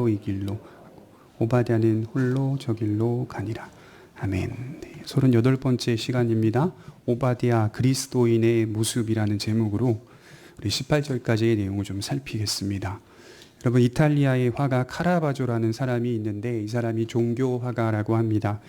홀로 이 길로, 오바댜는 홀로 저 길로 가니라. 아멘. 38번째 시간입니다. 오바댜 그리스도인의 모습이라는 제목으로 우리 18절까지의 내용을 좀 살피겠습니다. 여러분, 이탈리아의 화가 카라바조라는 사람이 있는데 이 사람이 종교 화가라고 합니다.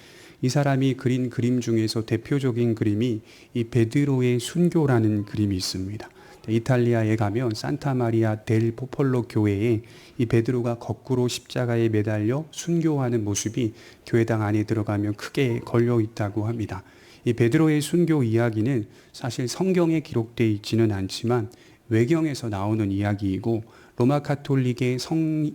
이 사람이 그린 그림 중에서 대표적인 그림이 이 베드로의 순교라는 그림이 있습니다. 이탈리아에 가면 산타마리아 델 포폴로 교회에 이 베드로가 거꾸로 십자가에 매달려 순교하는 모습이 교회당 안에 들어가면 크게 걸려 있다고 합니다. 이 베드로의 순교 이야기는 사실 성경에 기록되어 있지는 않지만 외경에서 나오는 이야기이고 로마 카톨릭의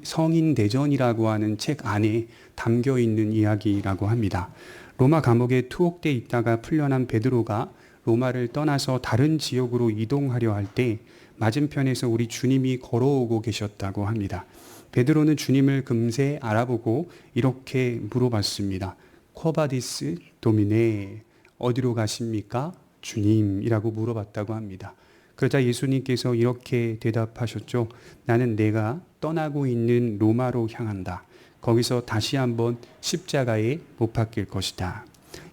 성인대전이라고 하는 책 안에 담겨 있는 이야기라고 합니다. 로마 감옥에 투옥돼 있다가 풀려난 베드로가 로마를 떠나서 다른 지역으로 이동하려 할 때 맞은편에서 우리 주님이 걸어오고 계셨다고 합니다. 베드로는 주님을 금세 알아보고 이렇게 물어봤습니다. 쿼바디스 도미네, 어디로 가십니까? 주님이라고 물어봤다고 합니다. 그러자 예수님께서 이렇게 대답하셨죠. 나는 내가 떠나고 있는 로마로 향한다. 거기서 다시 한번 십자가에 못 박힐 것이다.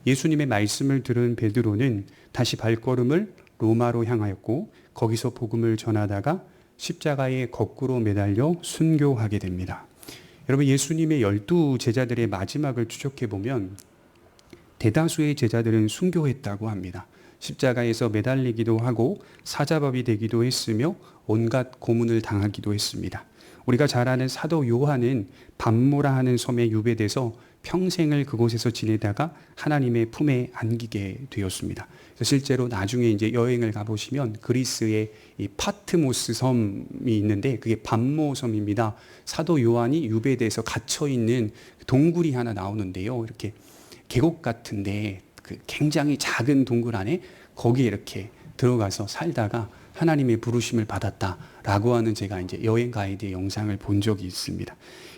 예수님의 말씀을 들은 베드로는 다시 발걸음을 로마로 향하였고 거기서 복음을 전하다가 십자가에 거꾸로 매달려 순교하게 됩니다. 여러분, 예수님의 12 제자들의 마지막을 추적해 보면 대다수의 제자들은 순교했다고 합니다. 십자가에서 매달리기도 하고 사자밥이 되기도 했으며 온갖 고문을 당하기도 했습니다. 우리가 잘 아는 사도 요한은 밤모라 하는 섬에 유배돼서 평생을 그곳에서 지내다가 하나님의 품에 안기게 되었습니다. 그래서 실제로 나중에 이제 여행을 가보시면 그리스의 이 파트모스 섬이 있는데 그게 밤모 섬입니다. 사도 요한이 유배돼서 갇혀 있는 동굴이 하나 나오는데요. 이렇게 계곡 같은데 그 굉장히 작은 동굴 안에 거기에 이렇게 들어가서 살다가 하나님의 부르심을 받았다라고 하는 제가 이제 여행 가이드의 영상을 본 적이 있습니다.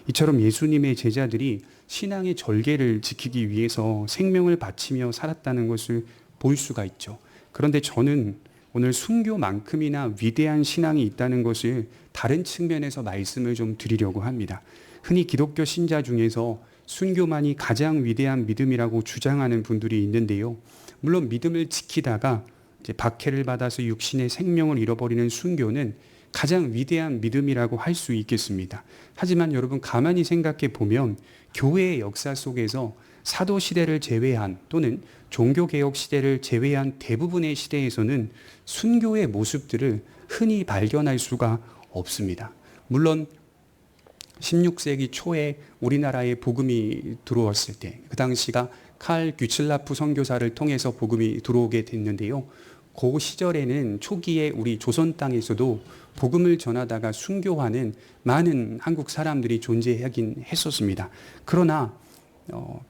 이처럼 예수님의 제자들이 신앙의 절개를 지키기 위해서 생명을 바치며 살았다는 것을 볼 수가 있죠. 그런데 저는 오늘 순교만큼이나 위대한 신앙이 있다는 것을 다른 측면에서 말씀을 좀 드리려고 합니다. 흔히 기독교 신자 중에서 순교만이 가장 위대한 믿음이라고 주장하는 분들이 있는데요. 물론 믿음을 지키다가 이제 박해를 받아서 육신의 생명을 잃어버리는 순교는 가장 위대한 믿음이라고 할 수 있겠습니다. 하지만 여러분, 가만히 생각해 보면 교회의 역사 속에서 사도 시대를 제외한 또는 종교개혁 시대를 제외한 대부분의 시대에서는 순교의 모습들을 흔히 발견할 수가 없습니다. 물론 16세기 초에 우리나라에 복음이 들어왔을 때 그 당시가 칼 규칠라프 선교사를 통해서 복음이 들어오게 됐는데요. 그 시절에는 초기에 우리 조선 땅에서도 복음을 전하다가 순교하는 많은 한국 사람들이 존재하긴 했었습니다. 그러나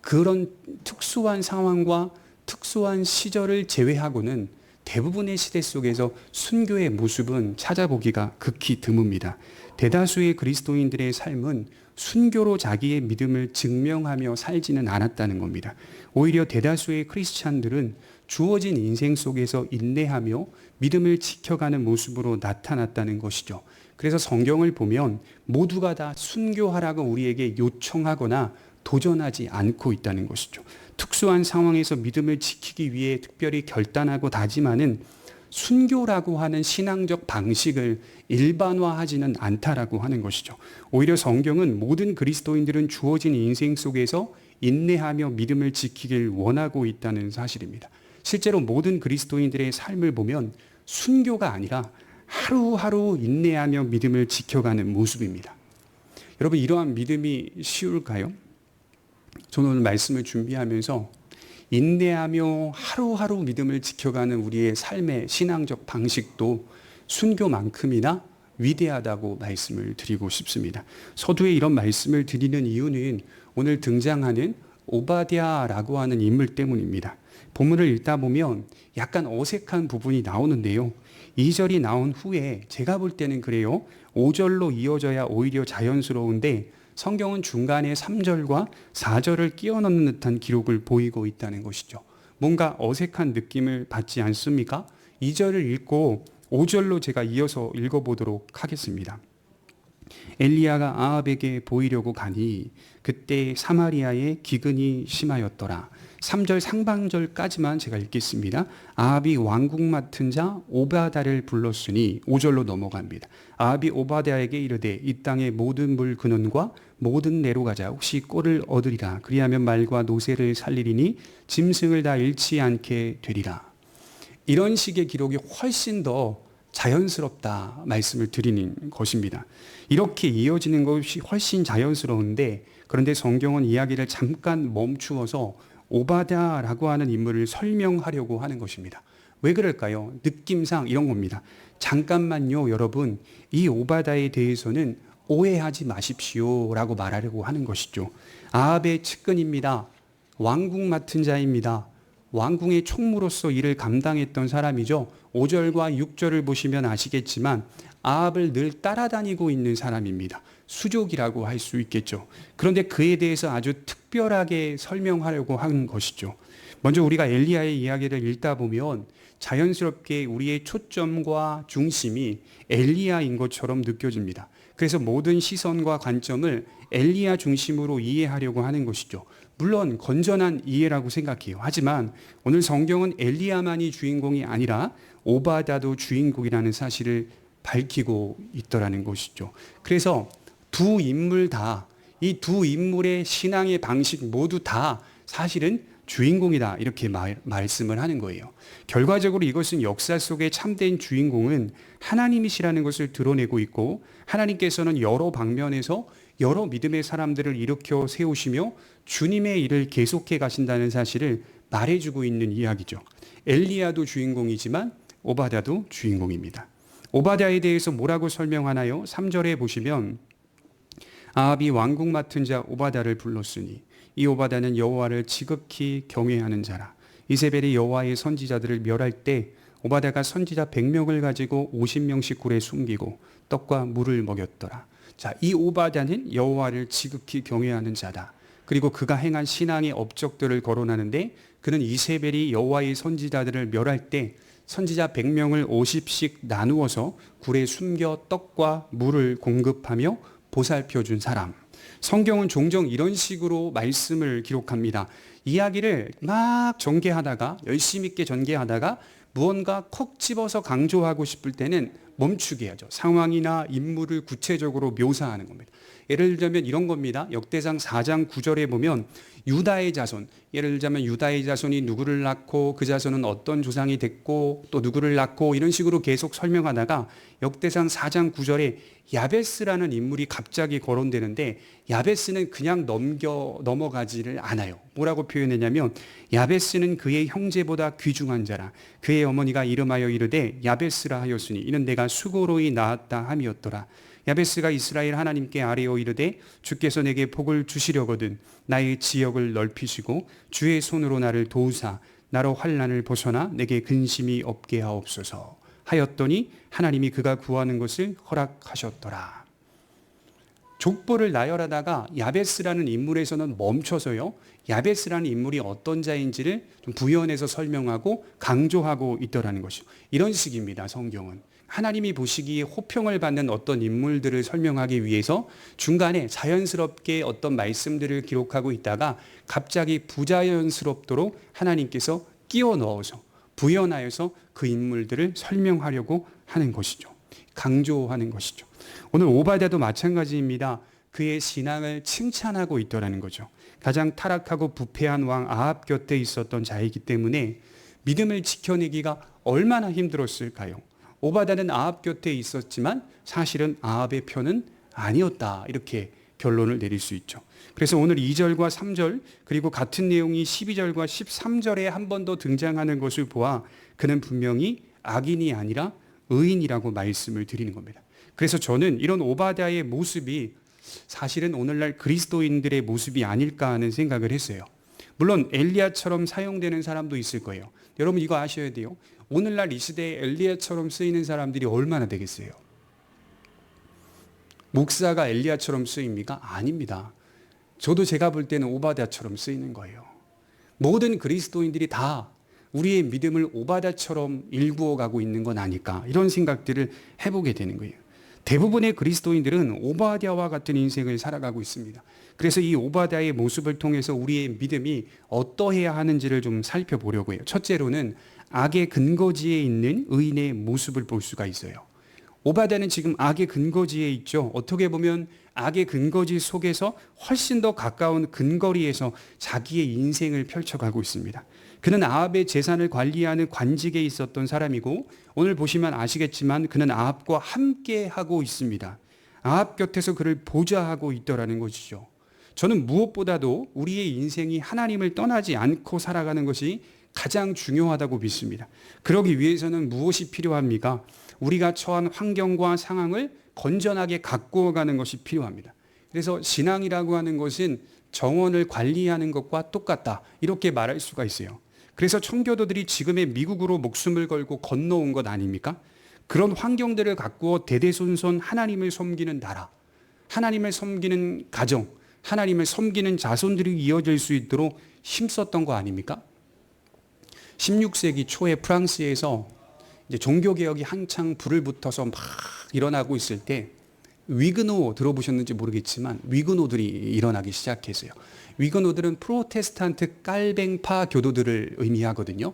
그런 특수한 상황과 특수한 시절을 제외하고는 대부분의 시대 속에서 순교의 모습은 찾아보기가 극히 드뭅니다. 대다수의 그리스도인들의 삶은 순교로 자기의 믿음을 증명하며 살지는 않았다는 겁니다. 오히려 대다수의 크리스찬들은 주어진 인생 속에서 인내하며 믿음을 지켜가는 모습으로 나타났다는 것이죠. 그래서 성경을 보면 모두가 다 순교하라고 우리에게 요청하거나 도전하지 않고 있다는 것이죠. 특수한 상황에서 믿음을 지키기 위해 특별히 결단하고 다짐하는 순교라고 하는 신앙적 방식을 일반화하지는 않다라고 하는 것이죠. 오히려 성경은 모든 그리스도인들은 주어진 인생 속에서 인내하며 믿음을 지키길 원하고 있다는 사실입니다. 실제로 모든 그리스도인들의 삶을 보면 순교가 아니라 하루하루 인내하며 믿음을 지켜가는 모습입니다. 여러분, 이러한 믿음이 쉬울까요? 저는 오늘 말씀을 준비하면서 인내하며 하루하루 믿음을 지켜가는 우리의 삶의 신앙적 방식도 순교만큼이나 위대하다고 말씀을 드리고 싶습니다. 서두에 이런 말씀을 드리는 이유는 오늘 등장하는 오바댜라고 하는 인물 때문입니다. 본문을 읽다 보면 약간 어색한 부분이 나오는데요. 2절이 나온 후에 제가 볼 때는 그래요. 5절로 이어져야 오히려 자연스러운데 성경은 중간에 3절과 4절을 끼워 넣는 듯한 기록을 보이고 있다는 것이죠. 뭔가 어색한 느낌을 받지 않습니까? 2절을 읽고 5절로 제가 이어서 읽어보도록 하겠습니다. 엘리야가 아합에게 보이려고 가니 그때 사마리아에 기근이 심하였더라. 3절 상반절까지만 제가 읽겠습니다. 아합이 왕궁 맡은 자 오바다를 불렀으니 5절로 넘어갑니다. 아합이 오바다에게 이르되 이 땅의 모든 물 근원과 모든 내로 가자. 혹시 꼴을 얻으리라. 그리하면 말과 노새를 살리리니 짐승을 다 잃지 않게 되리라. 이런 식의 기록이 훨씬 더 자연스럽다 말씀을 드리는 것입니다. 이렇게 이어지는 것이 훨씬 자연스러운데, 그런데 성경은 이야기를 잠깐 멈추어서 오바다라고 하는 인물을 설명하려고 하는 것입니다. 왜 그럴까요? 느낌상 이런 겁니다. 잠깐만요, 여러분. 이 오바다에 대해서는 오해하지 마십시오 라고 말하려고 하는 것이죠. 아합의 측근입니다. 왕궁 맡은 자입니다. 왕궁의 총무로서 일을 감당했던 사람이죠. 5절과 6절을 보시면 아시겠지만 아합을 늘 따라다니고 있는 사람입니다. 수족이라고 할 수 있겠죠. 그런데 그에 대해서 아주 특별하게 설명하려고 하는 것이죠. 먼저 우리가 엘리야의 이야기를 읽다 보면 자연스럽게 우리의 초점과 중심이 엘리야인 것처럼 느껴집니다. 그래서 모든 시선과 관점을 엘리야 중심으로 이해하려고 하는 것이죠. 물론 건전한 이해라고 생각해요. 하지만 오늘 성경은 엘리야만이 주인공이 아니라 오바다도 주인공이라는 사실을 밝히고 있더라는 것이죠. 그래서 두 인물 다, 이 두 인물의 신앙의 방식 모두 다 사실은 주인공이다, 이렇게 말씀을 하는 거예요. 결과적으로 이것은 역사 속의 참된 주인공은 하나님이시라는 것을 드러내고 있고, 하나님께서는 여러 방면에서 여러 믿음의 사람들을 일으켜 세우시며 주님의 일을 계속해 가신다는 사실을 말해주고 있는 이야기죠. 엘리야도 주인공이지만 오바다도 주인공입니다. 오바다에 대해서 뭐라고 설명하나요? 3절에 보시면 아합이 왕궁 맡은 자 오바다를 불렀으니 이 오바다는 여호와를 지극히 경외하는 자라. 이세벨이 여호와의 선지자들을 멸할 때 오바다가 선지자 100명을 가지고 50명씩 굴에 숨기고 떡과 물을 먹였더라. 자, 이 오바다는 여호와를 지극히 경외하는 자다. 그리고 그가 행한 신앙의 업적들을 거론하는데, 그는 이세벨이 여호와의 선지자들을 멸할 때 선지자 100명을 50씩 나누어서 굴에 숨겨 떡과 물을 공급하며 보살펴준 사람. 성경은 종종 이런 식으로 말씀을 기록합니다. 이야기를 막 전개하다가, 열심히 있게 전개하다가 무언가 콕 집어서 강조하고 싶을 때는 멈추게 하죠. 상황이나 인물을 구체적으로 묘사하는 겁니다. 예를 들면 이런 겁니다. 역대상 4장 9절에 보면 유다의 자손, 예를 들자면 유다의 자손이 누구를 낳고 그 자손은 어떤 조상이 됐고 또 누구를 낳고, 이런 식으로 계속 설명하다가 역대상 4장 9절에 야베스라는 인물이 갑자기 거론되는데, 야베스는 그냥 넘어가지를 않아요. 뭐라고 표현했냐면 야베스는 그의 형제보다 귀중한 자라. 그의 어머니가 이름하여 이르되 야베스라 하였으니 이는 내가 수고로이 낳았다 함이었더라. 야베스가 이스라엘 하나님께 아뢰어 이르되 주께서 내게 복을 주시려거든 나의 지역을 넓히시고 주의 손으로 나를 도우사 나로 환난을 벗어나 내게 근심이 없게 하옵소서 하였더니 하나님이 그가 구하는 것을 허락하셨더라. 족보를 나열하다가 야베스라는 인물에서는 멈춰서요, 야베스라는 인물이 어떤 자인지를 좀 부연해서 설명하고 강조하고 있더라는 것이죠. 이런 식입니다. 성경은 하나님이 보시기에 호평을 받는 어떤 인물들을 설명하기 위해서 중간에 자연스럽게 어떤 말씀들을 기록하고 있다가 갑자기 부자연스럽도록 하나님께서 끼워 넣어서 부연하여서 그 인물들을 설명하려고 하는 것이죠. 강조하는 것이죠. 오늘 오바다도 마찬가지입니다. 그의 신앙을 칭찬하고 있더라는 거죠. 가장 타락하고 부패한 왕 아합 곁에 있었던 자이기 때문에 믿음을 지켜내기가 얼마나 힘들었을까요? 오바다는 아합 곁에 있었지만 사실은 아합의 편은 아니었다, 이렇게 결론을 내릴 수 있죠. 그래서 오늘 2절과 3절 그리고 같은 내용이 12절과 13절에 한 번 더 등장하는 것을 보아 그는 분명히 악인이 아니라 의인이라고 말씀을 드리는 겁니다. 그래서 저는 이런 오바다의 모습이 사실은 오늘날 그리스도인들의 모습이 아닐까 하는 생각을 했어요. 물론 엘리야처럼 사용되는 사람도 있을 거예요. 여러분 이거 아셔야 돼요. 오늘날 이 시대에 엘리야처럼 쓰이는 사람들이 얼마나 되겠어요? 목사가 엘리야처럼 쓰입니까? 아닙니다. 저도 제가 볼 때는 오바다처럼 쓰이는 거예요. 모든 그리스도인들이 다 우리의 믿음을 오바다처럼 일구어 가고 있는 건 아닐까, 이런 생각들을 해보게 되는 거예요. 대부분의 그리스도인들은 오바댜와 같은 인생을 살아가고 있습니다. 그래서 이 오바댜의 모습을 통해서 우리의 믿음이 어떠해야 하는지를 좀 살펴보려고 해요. 첫째로는 악의 근거지에 있는 의인의 모습을 볼 수가 있어요. 오바댜는 지금 악의 근거지에 있죠. 어떻게 보면 악의 근거지 속에서 훨씬 더 가까운 근거리에서 자기의 인생을 펼쳐가고 있습니다. 그는 아합의 재산을 관리하는 관직에 있었던 사람이고, 오늘 보시면 아시겠지만 그는 아합과 함께 하고 있습니다. 아합 곁에서 그를 보좌하고 있더라는 것이죠. 저는 무엇보다도 우리의 인생이 하나님을 떠나지 않고 살아가는 것이 가장 중요하다고 믿습니다. 그러기 위해서는 무엇이 필요합니까? 우리가 처한 환경과 상황을 건전하게 가꾸어 가는 것이 필요합니다. 그래서 신앙이라고 하는 것은 정원을 관리하는 것과 똑같다, 이렇게 말할 수가 있어요. 그래서 청교도들이 지금의 미국으로 목숨을 걸고 건너온 것 아닙니까? 그런 환경들을 가꾸어 대대손손 하나님을 섬기는 나라, 하나님을 섬기는 가정, 하나님을 섬기는 자손들이 이어질 수 있도록 힘썼던 거 아닙니까? 16세기 초에 프랑스에서 이제 종교개혁이 한창 불을 붙어서 막 일어나고 있을 때, 위그노 들어보셨는지 모르겠지만 위그노들이 일어나기 시작했어요. 위그노들은 프로테스탄트 깔뱅파 교도들을 의미하거든요.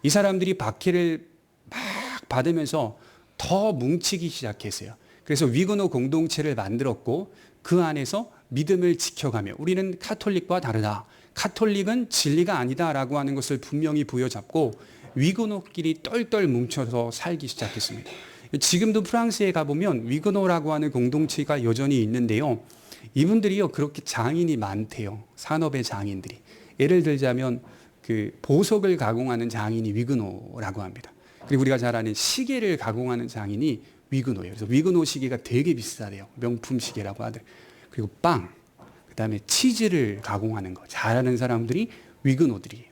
이 사람들이 박해를 막 받으면서 더 뭉치기 시작했어요. 그래서 위그노 공동체를 만들었고, 그 안에서 믿음을 지켜가며 우리는 카톨릭과 다르다, 카톨릭은 진리가 아니다라고 하는 것을 분명히 부여잡고 위그노끼리 똘똘 뭉쳐서 살기 시작했습니다. 지금도 프랑스에 가보면 위그노라고 하는 공동체가 여전히 있는데요. 이분들이요, 그렇게 장인이 많대요. 산업의 장인들이. 예를 들자면 그 보석을 가공하는 장인이 위그노라고 합니다. 그리고 우리가 잘 아는 시계를 가공하는 장인이 위그노예요. 그래서 위그노 시계가 되게 비싸대요. 명품 시계라고 하더라고요. 그리고 빵, 그다음에 치즈를 가공하는 거 잘하는 사람들이 위그노들이에요.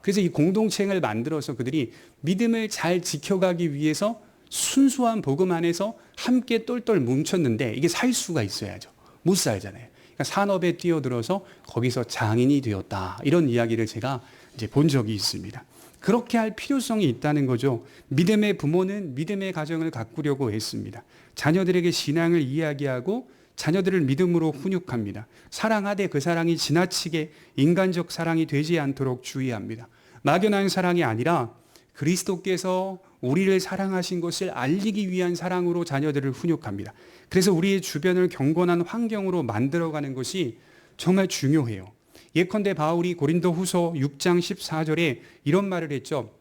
그래서 이 공동체를 만들어서 그들이 믿음을 잘 지켜가기 위해서 순수한 복음 안에서 함께 똘똘 뭉쳤는데, 이게 살 수가 있어야죠. 못 살잖아요. 그러니까 산업에 뛰어들어서 거기서 장인이 되었다, 이런 이야기를 제가 이제 본 적이 있습니다. 그렇게 할 필요성이 있다는 거죠. 믿음의 부모는 믿음의 가정을 가꾸려고 했습니다. 자녀들에게 신앙을 이야기하고 자녀들을 믿음으로 훈육합니다. 사랑하되 그 사랑이 지나치게 인간적 사랑이 되지 않도록 주의합니다. 막연한 사랑이 아니라 그리스도께서 우리를 사랑하신 것을 알리기 위한 사랑으로 자녀들을 훈육합니다. 그래서 우리의 주변을 경건한 환경으로 만들어가는 것이 정말 중요해요. 예컨대 바울이 고린도후서 6장 14절에 이런 말을 했죠.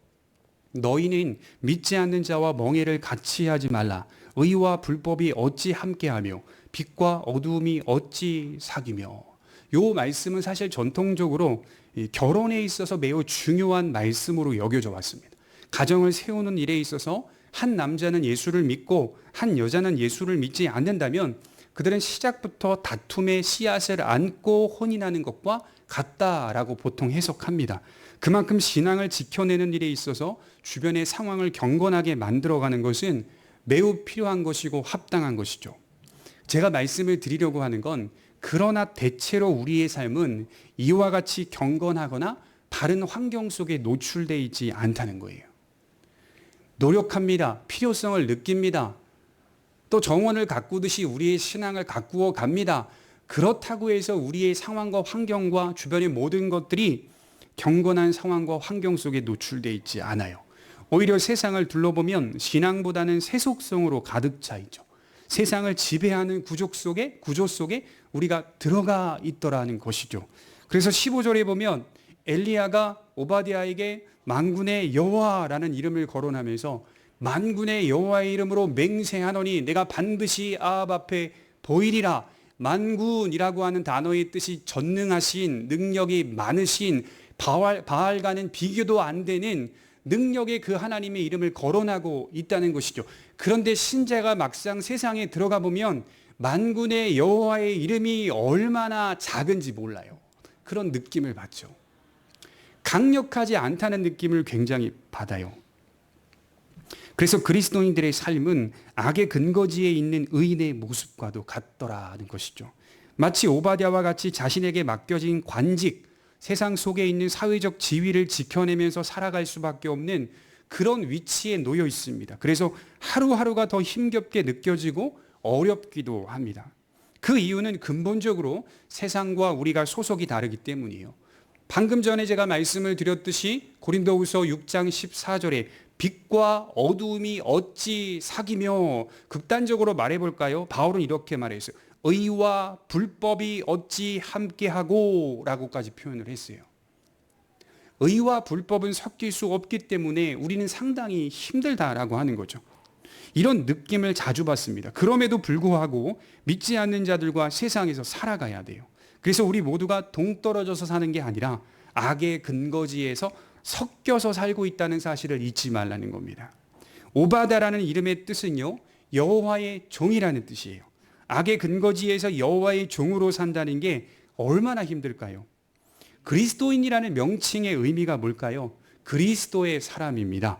너희는 믿지 않는 자와 멍에를 같이 하지 말라. 의와 불법이 어찌 함께하며 빛과 어두움이 어찌 사귀며. 요 말씀은 사실 전통적으로 결혼에 있어서 매우 중요한 말씀으로 여겨져 왔습니다. 가정을 세우는 일에 있어서 한 남자는 예수를 믿고 한 여자는 예수를 믿지 않는다면 그들은 시작부터 다툼의 씨앗을 안고 혼인하는 것과 같다라고 보통 해석합니다. 그만큼 신앙을 지켜내는 일에 있어서 주변의 상황을 경건하게 만들어가는 것은 매우 필요한 것이고 합당한 것이죠. 제가 말씀을 드리려고 하는 건, 그러나 대체로 우리의 삶은 이와 같이 경건하거나 바른 환경 속에 노출되어 있지 않다는 거예요. 노력합니다. 필요성을 느낍니다. 또 정원을 가꾸듯이 우리의 신앙을 가꾸어 갑니다. 그렇다고 해서 우리의 상황과 환경과 주변의 모든 것들이 경건한 상황과 환경 속에 노출되어 있지 않아요. 오히려 세상을 둘러보면 신앙보다는 세속성으로 가득 차 있죠. 세상을 지배하는 구조 속에 우리가 들어가 있더라는 것이죠. 그래서 15절에 보면 엘리야가 오바댜에게 만군의 여호와라는 이름을 거론하면서 만군의 여호와의 이름으로 맹세하노니 내가 반드시 아합 앞에 보이리라. 만군이라고 하는 단어의 뜻이 전능하신, 능력이 많으신, 바알과는 비교도 안 되는 능력의 그 하나님의 이름을 거론하고 있다는 것이죠. 그런데 신자가 막상 세상에 들어가 보면 만군의 여호와의 이름이 얼마나 작은지 몰라요. 그런 느낌을 받죠. 강력하지 않다는 느낌을 굉장히 받아요. 그래서 그리스도인들의 삶은 악의 근거지에 있는 의인의 모습과도 같더라는 것이죠. 마치 오바댜와 같이 자신에게 맡겨진 관직, 세상 속에 있는 사회적 지위를 지켜내면서 살아갈 수밖에 없는 그런 위치에 놓여 있습니다. 그래서 하루하루가 더 힘겹게 느껴지고 어렵기도 합니다. 그 이유는 근본적으로 세상과 우리가 소속이 다르기 때문이에요. 방금 전에 제가 말씀을 드렸듯이 고린도후서 6장 14절에 빛과 어두움이 어찌 사귀며, 극단적으로 말해볼까요? 바울은 이렇게 말했어요. 의와 불법이 어찌 함께하고 라고까지 표현을 했어요. 의와 불법은 섞일 수 없기 때문에 우리는 상당히 힘들다라고 하는 거죠. 이런 느낌을 자주 받습니다. 그럼에도 불구하고 믿지 않는 자들과 세상에서 살아가야 돼요. 그래서 우리 모두가 동떨어져서 사는 게 아니라 악의 근거지에서 섞여서 살고 있다는 사실을 잊지 말라는 겁니다. 오바다라는 이름의 뜻은요, 여호와의 종이라는 뜻이에요. 악의 근거지에서 여호와의 종으로 산다는 게 얼마나 힘들까요? 그리스도인이라는 명칭의 의미가 뭘까요? 그리스도의 사람입니다.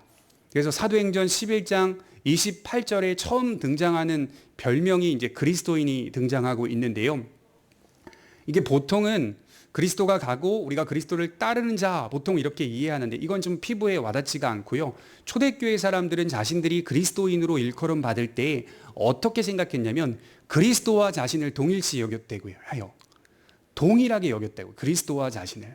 그래서 사도행전 11장 28절에 처음 등장하는 별명이 이제 그리스도인이 등장하고 있는데요. 이게 보통은 그리스도가 가고 우리가 그리스도를 따르는 자, 보통 이렇게 이해하는데 이건 좀 피부에 와닿지가 않고요. 초대교회 사람들은 자신들이 그리스도인으로 일컬음 받을 때 어떻게 생각했냐면 그리스도와 자신을 동일시 여겼다고요. 동일하게 여겼다고, 그리스도와 자신을.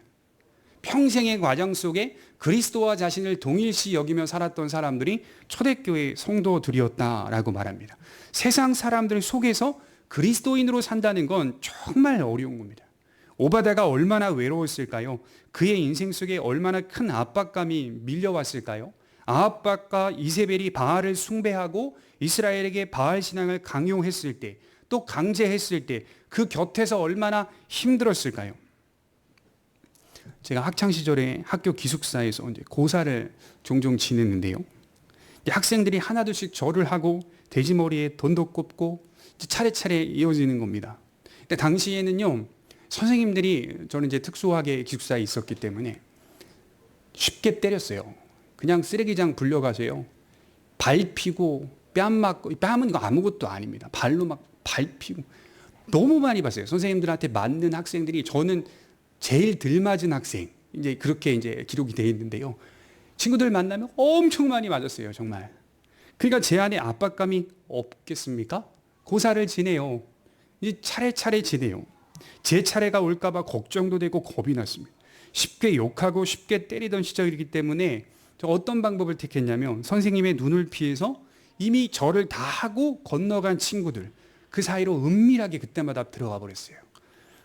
평생의 과정 속에 그리스도와 자신을 동일시 여기며 살았던 사람들이 초대교회 성도들이었다라고 말합니다. 세상 사람들 속에서 그리스도인으로 산다는 건 정말 어려운 겁니다. 오바다가 얼마나 외로웠을까요? 그의 인생 속에 얼마나 큰 압박감이 밀려왔을까요? 아합박과 이세벨이 바알을 숭배하고 이스라엘에게 바알 신앙을 강요했을 때, 또 강제했을 때 그 곁에서 얼마나 힘들었을까요? 제가 학창 시절에 학교 기숙사에서 이제 고사를 종종 지냈는데요. 학생들이 하나둘씩 절을 하고 돼지머리에 돈도 꼽고 차례차례 이어지는 겁니다. 근데 당시에는요, 선생님들이, 저는 이제 특수하게 기숙사에 있었기 때문에 쉽게 때렸어요. 그냥 쓰레기장 불려가서요, 밟히고 뺨 맞고, 뺨은 아무것도 아닙니다. 발로 막 밟히고 너무 많이 봤어요. 선생님들한테 맞는 학생들이, 저는 제일 덜 맞은 학생, 이제 그렇게 이제 기록이 되어 있는데요. 친구들 만나면 엄청 많이 맞았어요, 정말. 그러니까 제 안에 압박감이 없겠습니까? 고사를 지내요. 이제 차례차례 지내요. 제 차례가 올까봐 걱정도 되고 겁이 났습니다. 쉽게 욕하고 쉽게 때리던 시절이기 때문에 저 어떤 방법을 택했냐면, 선생님의 눈을 피해서 이미 절을 다 하고 건너간 친구들, 그 사이로 은밀하게 그때마다 들어가 버렸어요.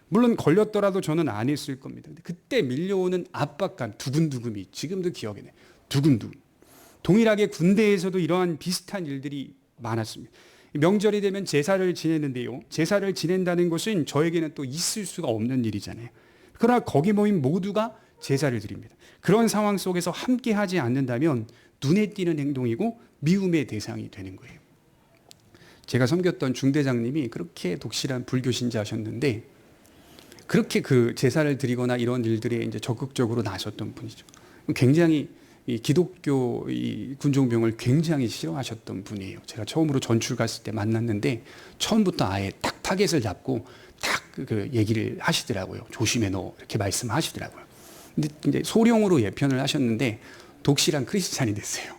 물론 걸렸더라도 저는 안 했을 겁니다. 근데 그때 밀려오는 압박감, 두근두근이 지금도 기억이 나요. 두근두근. 동일하게 군대에서도 이러한 비슷한 일들이 많았습니다. 명절이 되면 제사를 지내는데요, 제사를 지낸다는 것은 저에게는 또 있을 수가 없는 일이잖아요. 그러나 거기 모인 모두가 제사를 드립니다. 그런 상황 속에서 함께 하지 않는다면 눈에 띄는 행동이고 미움의 대상이 되는 거예요. 제가 섬겼던 중대장님이 그렇게 독실한 불교 신자셨는데, 그렇게 그 제사를 드리거나 이런 일들에 이제 적극적으로 나섰던 분이죠. 굉장히 이 기독교 이 군종병을 굉장히 싫어하셨던 분이에요. 제가 처음으로 전출 갔을 때 만났는데 처음부터 아예 딱 타겟을 잡고 딱 그 얘기를 하시더라고요. 조심해 너, 이렇게 말씀하시더라고요. 근데 이제 소령으로 예편을 하셨는데 독실한 크리스찬이 됐어요.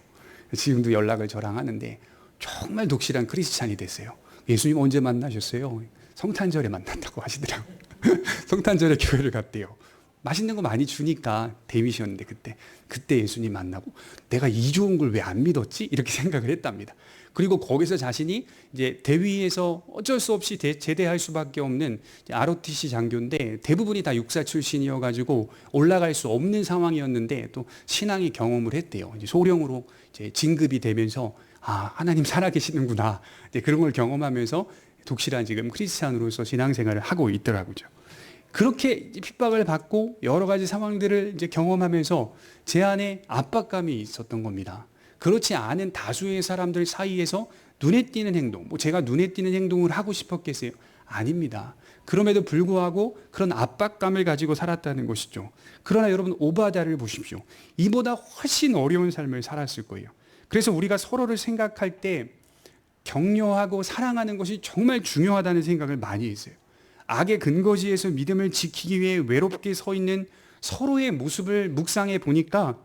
지금도 연락을 저랑 하는데 정말 독실한 크리스찬이 됐어요. 예수님 언제 만나셨어요? 성탄절에 만난다고 하시더라고요. 성탄절에 교회를 갔대요. 맛있는 거 많이 주니까 대미셨는데 그때 예수님 만나고 내가 이 좋은 걸 왜 안 믿었지? 이렇게 생각을 했답니다. 그리고 거기서 자신이 이제 대위에서 어쩔 수 없이 제대할 수밖에 없는 ROTC 장교인데 대부분이 다 육사 출신이어가지고 올라갈 수 없는 상황이었는데 또 신앙의 경험을 했대요. 이제 소령으로 이제 진급이 되면서 아, 하나님 살아계시는구나, 이제 그런 걸 경험하면서 독실한 지금 크리스찬으로서 신앙생활을 하고 있더라고요. 그렇게 핍박을 받고 여러 가지 상황들을 이제 경험하면서 제 안에 압박감이 있었던 겁니다. 그렇지 않은 다수의 사람들 사이에서 눈에 띄는 행동, 뭐 제가 눈에 띄는 행동을 하고 싶었겠어요? 아닙니다. 그럼에도 불구하고 그런 압박감을 가지고 살았다는 것이죠. 그러나 여러분, 오바다를 보십시오. 이보다 훨씬 어려운 삶을 살았을 거예요. 그래서 우리가 서로를 생각할 때 격려하고 사랑하는 것이 정말 중요하다는 생각을 많이 했어요. 악의 근거지에서 믿음을 지키기 위해 외롭게 서 있는 서로의 모습을 묵상해 보니까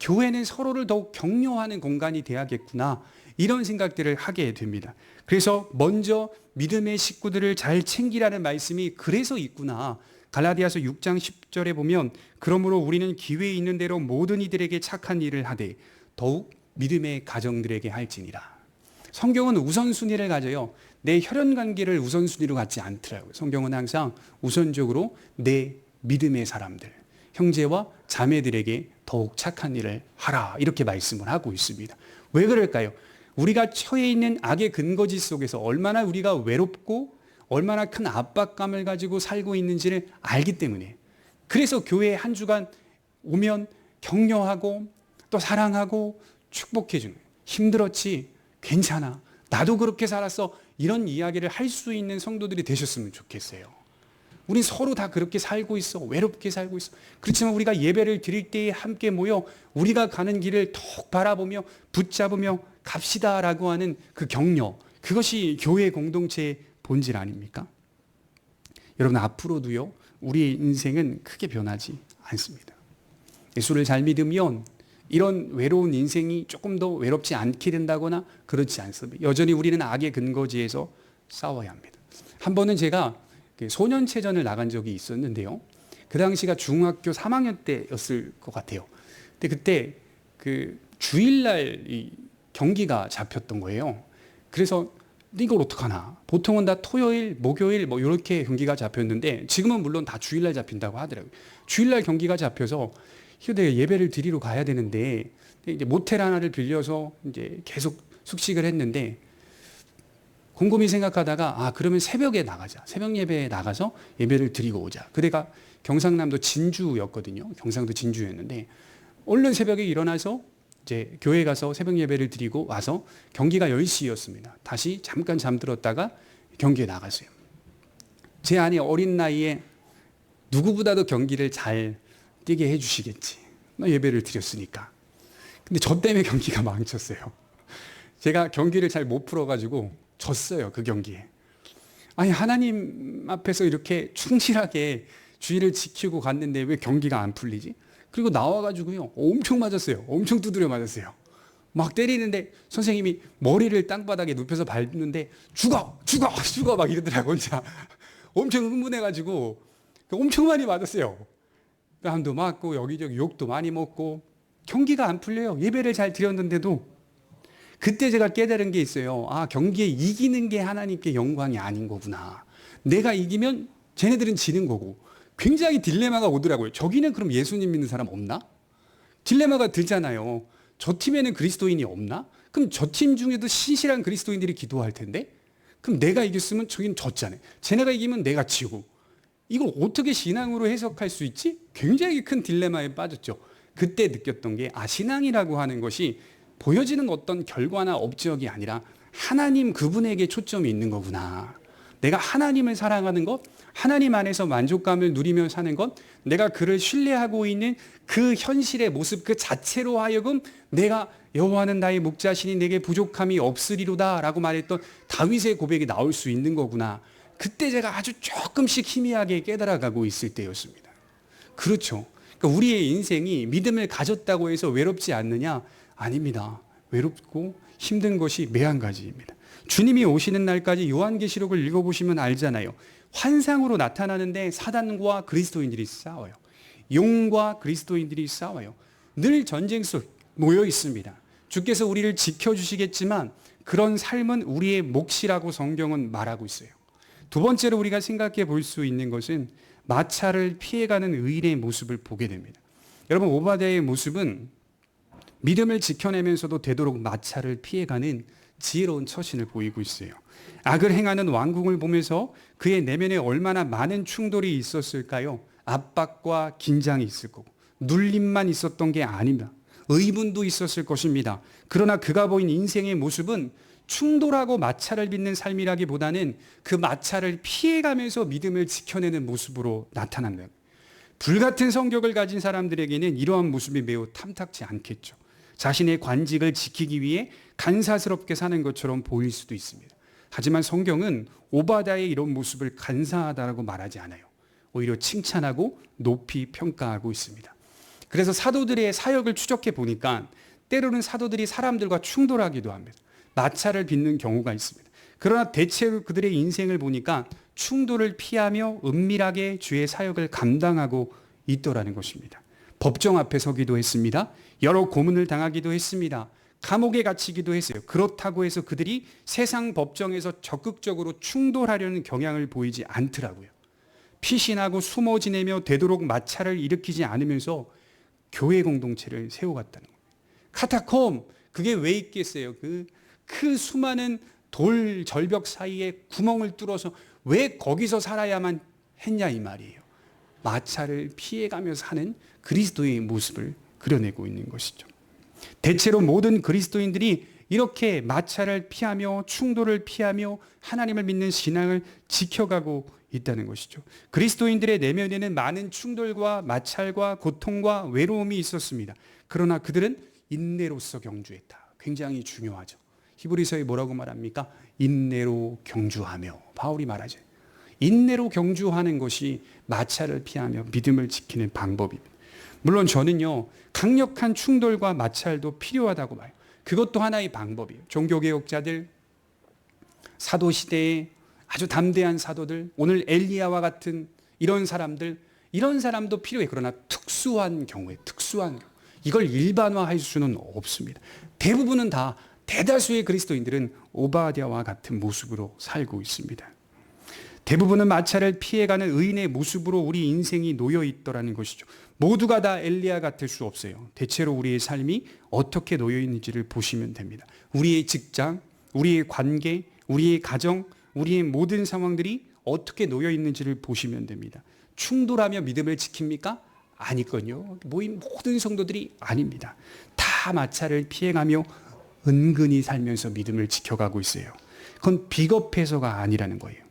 교회는 서로를 더욱 격려하는 공간이 돼야겠구나, 이런 생각들을 하게 됩니다. 그래서 먼저 믿음의 식구들을 잘 챙기라는 말씀이 그래서 있구나. 갈라디아서 6장 10절에 보면 그러므로 우리는 기회에 있는 대로 모든 이들에게 착한 일을 하되 더욱 믿음의 가정들에게 할지니라. 성경은 우선순위를 가져요. 내 혈연관계를 우선순위로 갖지 않더라고요. 성경은 항상 우선적으로 내 믿음의 사람들, 형제와 자매들에게 더욱 착한 일을 하라, 이렇게 말씀을 하고 있습니다. 왜 그럴까요? 우리가 처해 있는 악의 근거지 속에서 얼마나 우리가 외롭고 얼마나 큰 압박감을 가지고 살고 있는지를 알기 때문에, 그래서 교회에 한 주간 오면 격려하고 또 사랑하고 축복해 주는, 힘들었지? 괜찮아. 나도 그렇게 살았어. 이런 이야기를 할 수 있는 성도들이 되셨으면 좋겠어요. 우린 서로 다 그렇게 살고 있어. 외롭게 살고 있어. 그렇지만 우리가 예배를 드릴 때에 함께 모여 우리가 가는 길을 톡 바라보며 붙잡으며 갑시다라고 하는 그 격려, 그것이 교회 공동체의 본질 아닙니까? 여러분, 앞으로도요, 우리의 인생은 크게 변하지 않습니다. 예수를 잘 믿으면 이런 외로운 인생이 조금 더 외롭지 않게 된다거나 그렇지 않습니다. 여전히 우리는 악의 근거지에서 싸워야 합니다. 한 번은 제가 소년체전을 나간 적이 있었는데요. 그 당시가 중학교 3학년 때였을 것 같아요. 근데 그때 그 주일날 이 경기가 잡혔던 거예요. 그래서 이걸 어떡하나. 보통은 다 토요일, 목요일 뭐 이렇게 경기가 잡혔는데 지금은 물론 다 주일날 잡힌다고 하더라고요. 주일날 경기가 잡혀서 내가 예배를 드리러 가야 되는데 이제 모텔 하나를 빌려서 이제 계속 숙식을 했는데 곰곰이 생각하다가 그러면 새벽에 나가자. 새벽 예배에 나가서 예배를 드리고 오자. 그대가 경상남도 진주였거든요. 경상도 진주였는데 얼른 새벽에 일어나서 이제 교회 가서 새벽 예배를 드리고 와서 경기가 10시였습니다. 다시 잠깐 잠들었다가 경기에 나갔어요. 제 아내 어린 나이에 누구보다도 경기를 잘 뛰게 해주시겠지. 예배를 드렸으니까. 근데 저 때문에 경기가 망쳤어요. 제가 경기를 잘 못 풀어가지고 졌어요, 그 경기에. 아니, 하나님 앞에서 이렇게 충실하게 주의를 지키고 갔는데 왜 경기가 안 풀리지? 그리고 나와가지고요, 엄청 맞았어요. 엄청 두드려 맞았어요. 막 때리는데 선생님이 머리를 땅바닥에 눕혀서 밟는데 죽어! 막 이러더라고요, 혼자. 엄청 흥분해가지고 엄청 많이 맞았어요. 뺨도 맞고 여기저기 욕도 많이 먹고 경기가 안 풀려요. 예배를 잘 드렸는데도. 그때 제가 깨달은 게 있어요. 경기에 이기는 게 하나님께 영광이 아닌 거구나. 내가 이기면 쟤네들은 지는 거고. 굉장히 딜레마가 오더라고요. 저기는 그럼 예수님 믿는 사람 없나? 딜레마가 들잖아요. 저 팀에는 그리스도인이 없나? 그럼 저 팀 중에도 신실한 그리스도인들이 기도할 텐데? 그럼 내가 이겼으면 저긴 졌잖아요. 쟤네가 이기면 내가 지고. 이걸 어떻게 신앙으로 해석할 수 있지? 굉장히 큰 딜레마에 빠졌죠. 그때 느꼈던 게 신앙이라고 하는 것이 보여지는 어떤 결과나 업적이 아니라 하나님 그분에게 초점이 있는 거구나. 내가 하나님을 사랑하는 것, 하나님 안에서 만족감을 누리며 사는 것, 내가 그를 신뢰하고 있는 그 현실의 모습 그 자체로 하여금 내가 여호와는 나의 목자시니 내게 부족함이 없으리로다 라고 말했던 다윗의 고백이 나올 수 있는 거구나. 그때 제가 아주 조금씩 희미하게 깨달아가고 있을 때였습니다. 그렇죠. 그러니까 우리의 인생이 믿음을 가졌다고 해서 외롭지 않느냐? 아닙니다. 외롭고 힘든 것이 매한가지입니다. 주님이 오시는 날까지 요한계시록을 읽어보시면 알잖아요. 환상으로 나타나는데 사단과 그리스도인들이 싸워요. 용과 그리스도인들이 싸워요. 늘 전쟁 속 모여 있습니다. 주께서 우리를 지켜주시겠지만 그런 삶은 우리의 몫이라고 성경은 말하고 있어요. 두 번째로 우리가 생각해 볼 수 있는 것은 마차를 피해가는 의인의 모습을 보게 됩니다. 여러분, 오바댜의 모습은 믿음을 지켜내면서도 되도록 마차를 피해가는 지혜로운 처신을 보이고 있어요. 악을 행하는 왕궁을 보면서 그의 내면에 얼마나 많은 충돌이 있었을까요? 압박과 긴장이 있을 거고 눌림만 있었던 게 아닙니다. 의문도 있었을 것입니다. 그러나 그가 보인 인생의 모습은 충돌하고 마차를 빚는 삶이라기보다는 그 마차를 피해가면서 믿음을 지켜내는 모습으로 나타납니다. 불같은 성격을 가진 사람들에게는 이러한 모습이 매우 탐탁지 않겠죠. 자신의 관직을 지키기 위해 간사스럽게 사는 것처럼 보일 수도 있습니다. 하지만 성경은 오바댜의 이런 모습을 간사하다라고 말하지 않아요. 오히려 칭찬하고 높이 평가하고 있습니다. 그래서 사도들의 사역을 추적해 보니까 때로는 사도들이 사람들과 충돌하기도 합니다. 마찰을 빚는 경우가 있습니다. 그러나 대체로 그들의 인생을 보니까 충돌을 피하며 은밀하게 주의 사역을 감당하고 있더라는 것입니다. 법정 앞에 서기도 했습니다. 여러 고문을 당하기도 했습니다. 감옥에 갇히기도 했어요. 그렇다고 해서 그들이 세상 법정에서 적극적으로 충돌하려는 경향을 보이지 않더라고요. 피신하고 숨어 지내며 되도록 마찰을 일으키지 않으면서 교회 공동체를 세워갔다는 거예요. 카타콤, 그게 왜 있겠어요? 그 수많은 돌 절벽 사이에 구멍을 뚫어서 왜 거기서 살아야만 했냐 이 말이에요. 마찰을 피해가며 사는 그리스도의 모습을 그려내고 있는 것이죠. 대체로 모든 그리스도인들이 이렇게 마찰을 피하며 충돌을 피하며 하나님을 믿는 신앙을 지켜가고 있다는 것이죠. 그리스도인들의 내면에는 많은 충돌과 마찰과 고통과 외로움이 있었습니다. 그러나 그들은 인내로서 경주했다. 굉장히 중요하죠. 히브리서에 뭐라고 말합니까? 인내로 경주하며. 바울이 말하죠. 인내로 경주하는 것이 마찰을 피하며 믿음을 지키는 방법입니다. 물론 저는요, 강력한 충돌과 마찰도 필요하다고 봐요. 그것도 하나의 방법이에요. 종교개혁자들, 사도시대의 아주 담대한 사도들, 오늘 엘리야와 같은 이런 사람도 필요해요. 그러나 특수한 경우, 이걸 일반화할 수는 없습니다. 대다수의 그리스도인들은 오바댜와 같은 모습으로 살고 있습니다. 대부분은 마찰을 피해가는 의인의 모습으로 우리 인생이 놓여 있더라는 것이죠. 모두가 다 엘리야 같을 수 없어요. 대체로 우리의 삶이 어떻게 놓여 있는지를 보시면 됩니다. 우리의 직장, 우리의 관계, 우리의 가정, 우리의 모든 상황들이 어떻게 놓여 있는지를 보시면 됩니다. 충돌하며 믿음을 지킵니까? 아니건요. 모인 모든 성도들이 아닙니다. 다 마찰을 피해가며 은근히 살면서 믿음을 지켜가고 있어요. 그건 비겁해서가 아니라는 거예요.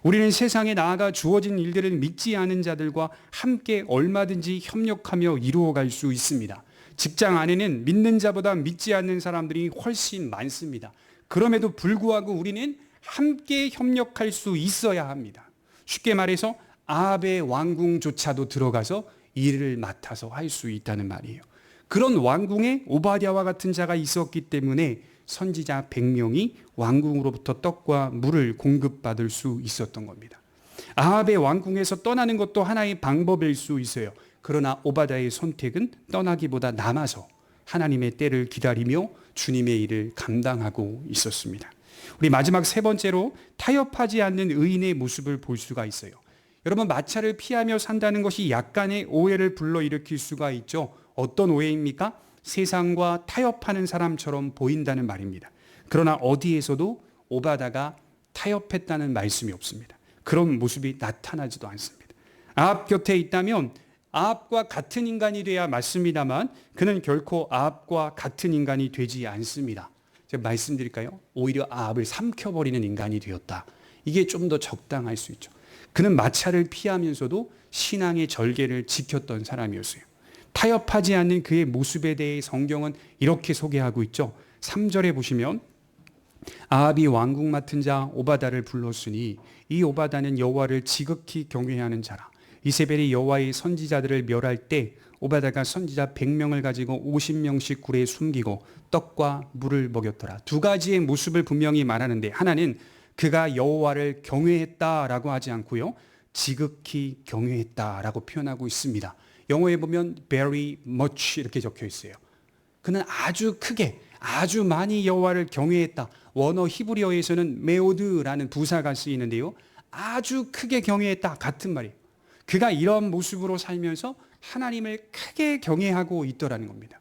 우리는 세상에 나아가 주어진 일들을 믿지 않은 자들과 함께 얼마든지 협력하며 이루어갈 수 있습니다. 직장 안에는 믿는 자보다 믿지 않는 사람들이 훨씬 많습니다. 그럼에도 불구하고 우리는 함께 협력할 수 있어야 합니다. 쉽게 말해서 아합의 왕궁조차도 들어가서 일을 맡아서 할 수 있다는 말이에요. 그런 왕궁에 오바댜와 같은 자가 있었기 때문에 선지자 100명이 왕궁으로부터 떡과 물을 공급받을 수 있었던 겁니다. 아합의 왕궁에서 떠나는 것도 하나의 방법일 수 있어요. 그러나 오바댜의 선택은 떠나기보다 남아서 하나님의 때를 기다리며 주님의 일을 감당하고 있었습니다. 우리 마지막 세 번째로 타협하지 않는 의인의 모습을 볼 수가 있어요. 여러분, 마찰을 피하며 산다는 것이 약간의 오해를 불러일으킬 수가 있죠. 어떤 오해입니까? 세상과 타협하는 사람처럼 보인다는 말입니다. 그러나 어디에서도 오바다가 타협했다는 말씀이 없습니다. 그런 모습이 나타나지도 않습니다. 아합 곁에 있다면 아합과 같은 인간이 돼야 맞습니다만 그는 결코 아합과 같은 인간이 되지 않습니다. 제가 말씀드릴까요? 오히려 아합을 삼켜버리는 인간이 되었다. 이게 좀 더 적당할 수 있죠. 그는 마찰을 피하면서도 신앙의 절개를 지켰던 사람이었어요. 타협하지 않는 그의 모습에 대해 성경은 이렇게 소개하고 있죠. 3절에 보시면 아합이 왕궁 맡은 자 오바다를 불렀으니 이 오바다는 여호와를 지극히 경외하는 자라. 이세벨이 여호와의 선지자들을 멸할 때 오바다가 선지자 100명을 가지고 50명씩 굴에 숨기고 떡과 물을 먹였더라. 두 가지의 모습을 분명히 말하는데 하나는 그가 여호와를 경외했다라고 하지 않고요. 지극히 경외했다라고 표현하고 있습니다. 영어에 보면 very much 이렇게 적혀 있어요. 그는 아주 크게 아주 많이 여호와를 경외했다. 원어 히브리어에서는 메오드라는 부사가 쓰이는데요. 아주 크게 경외했다 같은 말이에요. 그가 이런 모습으로 살면서 하나님을 크게 경외하고 있더라는 겁니다.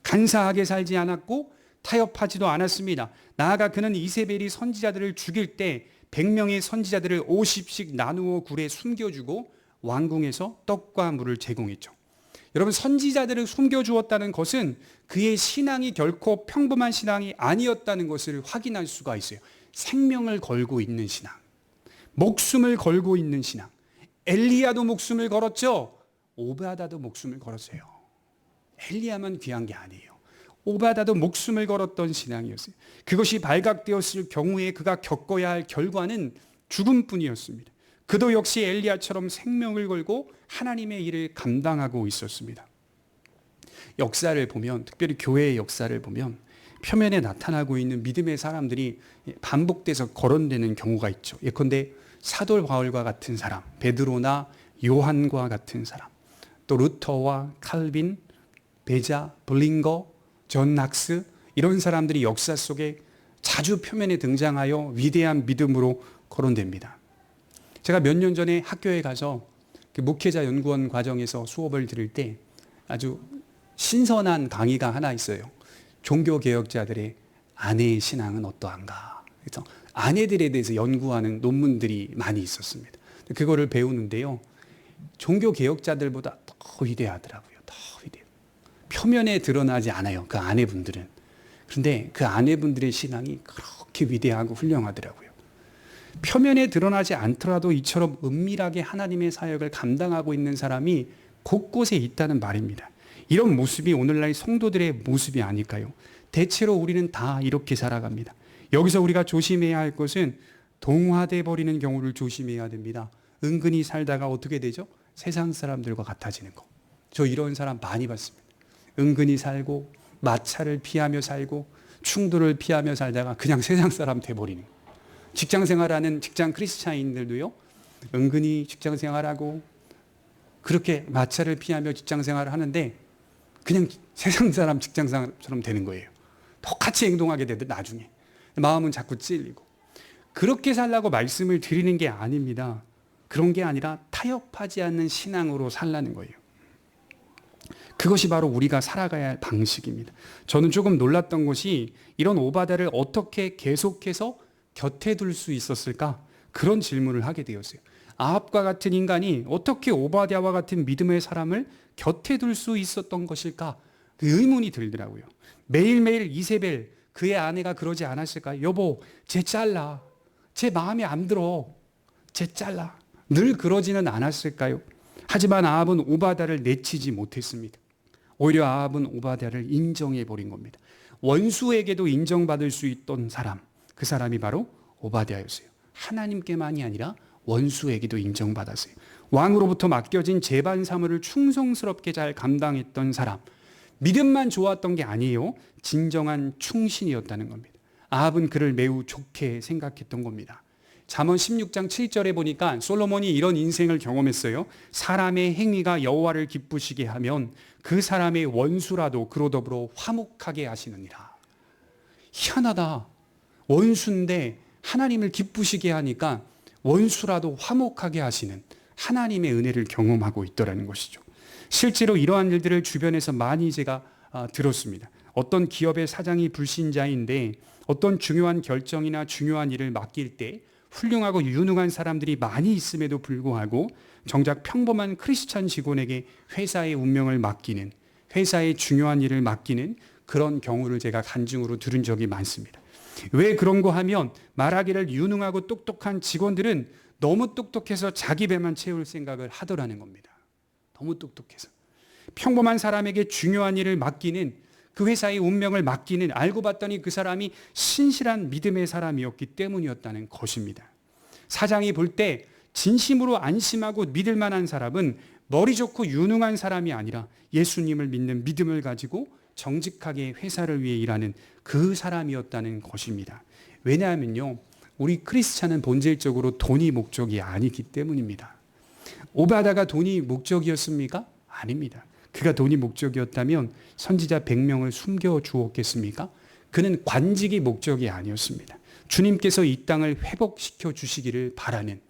간사하게 살지 않았고 타협하지도 않았습니다. 나아가 그는 이세벨이 선지자들을 죽일 때 100명의 선지자들을 50씩 나누어 굴에 숨겨주고 왕궁에서 떡과 물을 제공했죠. 여러분, 선지자들을 숨겨주었다는 것은 그의 신앙이 결코 평범한 신앙이 아니었다는 것을 확인할 수가 있어요. 생명을 걸고 있는 신앙, 목숨을 걸고 있는 신앙. 엘리야도 목숨을 걸었죠. 오바다도 목숨을 걸었어요. 엘리야만 귀한 게 아니에요. 오바다도 목숨을 걸었던 신앙이었어요. 그것이 발각되었을 경우에 그가 겪어야 할 결과는 죽음뿐이었습니다. 그도 역시 엘리야처럼 생명을 걸고 하나님의 일을 감당하고 있었습니다. 역사를 보면, 특별히 교회의 역사를 보면 표면에 나타나고 있는 믿음의 사람들이 반복돼서 거론되는 경우가 있죠. 예컨대 사도 바울과 같은 사람, 베드로나 요한과 같은 사람, 또 루터와 칼빈, 베자, 블링거, 존 낙스, 이런 사람들이 역사 속에 자주 표면에 등장하여 위대한 믿음으로 거론됩니다. 제가 몇 년 전에 학교에 가서 목회자 연구원 과정에서 수업을 들을 때 아주 신선한 강의가 하나 있어요. 종교개혁자들의 아내의 신앙은 어떠한가. 그래서 아내들에 대해서 연구하는 논문들이 많이 있었습니다. 그거를 배우는데요. 종교개혁자들보다 더 위대하더라고요. 더 위대해요. 표면에 드러나지 않아요. 그 아내분들은. 그런데 그 아내분들의 신앙이 그렇게 위대하고 훌륭하더라고요. 표면에 드러나지 않더라도 이처럼 은밀하게 하나님의 사역을 감당하고 있는 사람이 곳곳에 있다는 말입니다. 이런 모습이 오늘날 성도들의 모습이 아닐까요? 대체로 우리는 다 이렇게 살아갑니다. 여기서 우리가 조심해야 할 것은 동화돼 버리는 경우를 조심해야 됩니다. 은근히 살다가 어떻게 되죠? 세상 사람들과 같아지는 거. 저 이런 사람 많이 봤습니다. 은근히 살고 마찰을 피하며 살고 충돌을 피하며 살다가 그냥 세상 사람 돼버리는 거. 직장 생활하는 직장 크리스찬인들도요. 은근히 직장 생활하고 그렇게 마찰을 피하며 직장 생활을 하는데 그냥 세상 사람 직장 사람처럼 되는 거예요. 똑같이 행동하게 되듯 나중에. 마음은 자꾸 찔리고. 그렇게 살라고 말씀을 드리는 게 아닙니다. 그런 게 아니라 타협하지 않는 신앙으로 살라는 거예요. 그것이 바로 우리가 살아가야 할 방식입니다. 저는 조금 놀랐던 것이 이런 오바다를 어떻게 계속해서 곁에 둘 수 있었을까? 그런 질문을 하게 되었어요. 아합과 같은 인간이 어떻게 오바댜와 같은 믿음의 사람을 곁에 둘 수 있었던 것일까? 그 의문이 들더라고요. 매일매일 이세벨 그의 아내가 그러지 않았을까? 여보, 쟤 잘라. 쟤 마음에 안 들어. 쟤 잘라. 늘 그러지는 않았을까요? 하지만 아합은 오바댜를 내치지 못했습니다. 오히려 아합은 오바댜를 인정해 버린 겁니다. 원수에게도 인정받을 수 있던 사람, 그 사람이 바로 오바댜였어요. 하나님께만이 아니라 원수에게도 인정받았어요. 왕으로부터 맡겨진 재반 사물을 충성스럽게 잘 감당했던 사람. 믿음만 좋았던 게 아니에요. 진정한 충신이었다는 겁니다. 아합은 그를 매우 좋게 생각했던 겁니다. 잠언 16장 7절에 보니까 솔로몬이 이런 인생을 경험했어요. 사람의 행위가 여호와를 기쁘시게 하면 그 사람의 원수라도 그로 더불어 화목하게 하시느니라. 희한하다. 원수인데 하나님을 기쁘시게 하니까 원수라도 화목하게 하시는 하나님의 은혜를 경험하고 있더라는 것이죠. 실제로 이러한 일들을 주변에서 많이 제가 들었습니다. 어떤 기업의 사장이 불신자인데 어떤 중요한 결정이나 중요한 일을 맡길 때 훌륭하고 유능한 사람들이 많이 있음에도 불구하고 정작 평범한 크리스찬 직원에게 회사의 운명을 맡기는, 회사의 중요한 일을 맡기는 그런 경우를 제가 간증으로 들은 적이 많습니다. 왜 그런 거 하면 말하기를 유능하고 똑똑한 직원들은 너무 똑똑해서 자기 배만 채울 생각을 하더라는 겁니다. 너무 똑똑해서. 평범한 사람에게 중요한 일을 맡기는, 그 회사의 운명을 맡기는, 알고 봤더니 그 사람이 신실한 믿음의 사람이었기 때문이었다는 것입니다. 사장이 볼 때 진심으로 안심하고 믿을 만한 사람은 머리 좋고 유능한 사람이 아니라 예수님을 믿는 믿음을 가지고 정직하게 회사를 위해 일하는 그 사람이었다는 것입니다. 왜냐하면요, 우리 크리스찬은 본질적으로 돈이 목적이 아니기 때문입니다. 오바다가 돈이 목적이었습니까? 아닙니다. 그가 돈이 목적이었다면 선지자 100명을 숨겨 주었겠습니까? 그는 관직이 목적이 아니었습니다. 주님께서 이 땅을 회복시켜 주시기를 바라는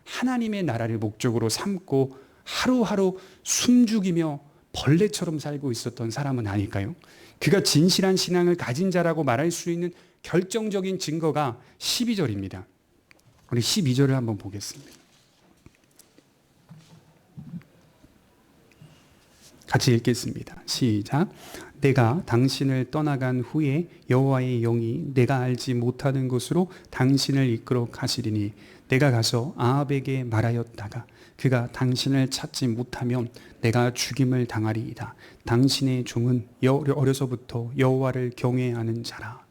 하나님의 나라를 목적으로 삼고 하루하루 숨죽이며 벌레처럼 살고 있었던 사람은 아닐까요? 그가 진실한 신앙을 가진 자라고 말할 수 있는 결정적인 증거가 12절입니다. 우리 12절을 한번 보겠습니다. 같이 읽겠습니다. 시작. 내가 당신을 떠나간 후에 여호와의 영이 내가 알지 못하는 곳으로 당신을 이끌어 가시리니 내가 가서 아합에게 말하였다가 그가 당신을 찾지 못하면 내가 죽임을 당하리이다. 당신의 종은 어려서부터 여호와를 경외하는 자라.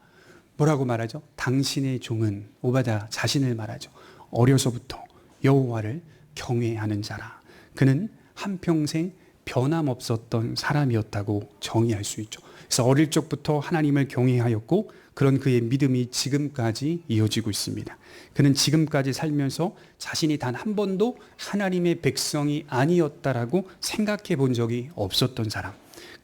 뭐라고 말하죠? 당신의 종은, 오바댜 자신을 말하죠. 어려서부터 여호와를 경외하는 자라. 그는 한평생 변함없었던 사람이었다고 정의할 수 있죠. 그래서 어릴 적부터 하나님을 경외하였고 그런 그의 믿음이 지금까지 이어지고 있습니다. 그는 지금까지 살면서 자신이 단 한 번도 하나님의 백성이 아니었다라고 생각해 본 적이 없었던 사람.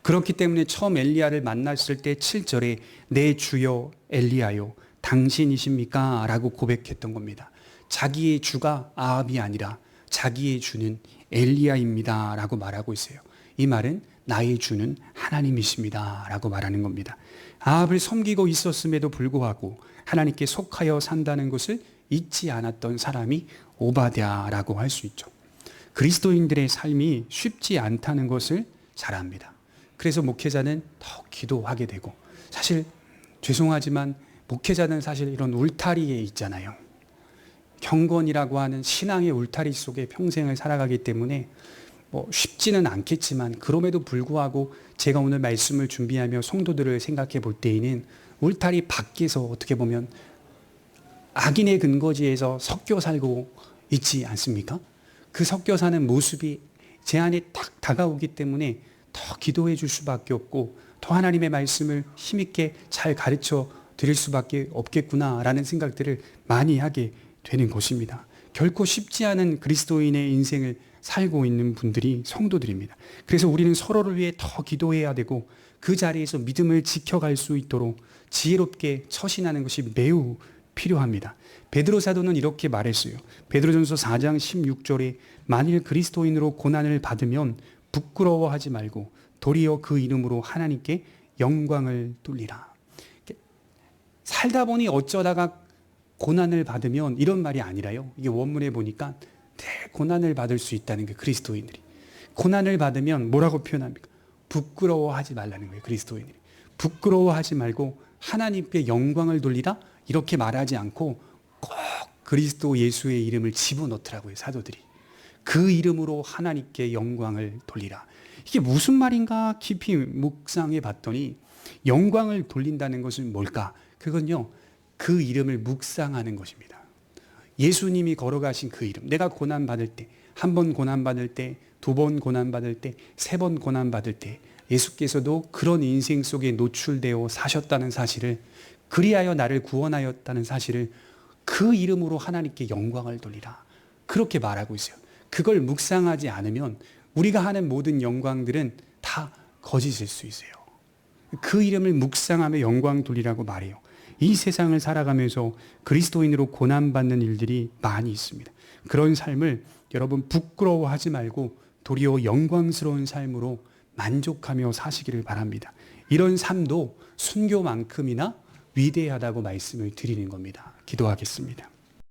그렇기 때문에 처음 엘리야를 만났을 때 7절에 내 주여 엘리야요 당신이십니까? 라고 고백했던 겁니다. 자기의 주가 아합이 아니라 자기의 주는 엘리야입니다 라고 말하고 있어요. 이 말은 나의 주는 하나님이십니다 라고 말하는 겁니다. 아합을 섬기고 있었음에도 불구하고 하나님께 속하여 산다는 것을 잊지 않았던 사람이 오바댜라고 할 수 있죠. 그리스도인들의 삶이 쉽지 않다는 것을 잘 압니다. 그래서 목회자는 더 기도하게 되고, 사실 죄송하지만 목회자는 사실 이런 울타리에 있잖아요. 경건이라고 하는 신앙의 울타리 속에 평생을 살아가기 때문에 쉽지는 않겠지만, 그럼에도 불구하고 제가 오늘 말씀을 준비하며 성도들을 생각해 볼 때에는 울타리 밖에서 어떻게 보면 악인의 근거지에서 섞여 살고 있지 않습니까? 그 섞여 사는 모습이 제 안에 딱 다가오기 때문에 더 기도해 줄 수밖에 없고, 더 하나님의 말씀을 힘있게 잘 가르쳐 드릴 수밖에 없겠구나라는 생각들을 많이 하게 되는 것입니다. 결코 쉽지 않은 그리스도인의 인생을 살고 있는 분들이 성도들입니다. 그래서 우리는 서로를 위해 더 기도해야 되고, 그 자리에서 믿음을 지켜갈 수 있도록 지혜롭게 처신하는 것이 매우 필요합니다. 베드로 사도는 이렇게 말했어요. 베드로전서 4장 16절에 만일 그리스도인으로 고난을 받으면 부끄러워하지 말고 도리어 그 이름으로 하나님께 영광을 돌리라. 살다 보니 어쩌다가 고난을 받으면, 이런 말이 아니라요. 이게 원문에 보니까 고난을 받을 수 있다는 게, 그리스도인들이 고난을 받으면 뭐라고 표현합니까? 부끄러워하지 말라는 거예요. 그리스도인들이 부끄러워하지 말고 하나님께 영광을 돌리라 이렇게 말하지 않고 꼭 그리스도 예수의 이름을 집어넣더라고요. 사도들이 그 이름으로 하나님께 영광을 돌리라. 이게 무슨 말인가 깊이 묵상해 봤더니, 영광을 돌린다는 것은 뭘까? 그건요, 그 이름을 묵상하는 것입니다. 예수님이 걸어가신 그 이름, 내가 고난받을 때, 한 번 고난받을 때, 두 번 고난받을 때, 세 번 고난받을 때 예수께서도 그런 인생 속에 노출되어 사셨다는 사실을, 그리하여 나를 구원하였다는 사실을 그 이름으로 하나님께 영광을 돌리라 그렇게 말하고 있어요. 그걸 묵상하지 않으면 우리가 하는 모든 영광들은 다 거짓일 수 있어요. 그 이름을 묵상하며 영광 돌리라고 말해요. 이 세상을 살아가면서 그리스도인으로 고난받는 일들이 많이 있습니다. 그런 삶을 여러분 부끄러워하지 말고 도리어 영광스러운 삶으로 만족하며 사시기를 바랍니다. 이런 삶도 순교만큼이나 위대하다고 말씀을 드리는 겁니다. 기도하겠습니다.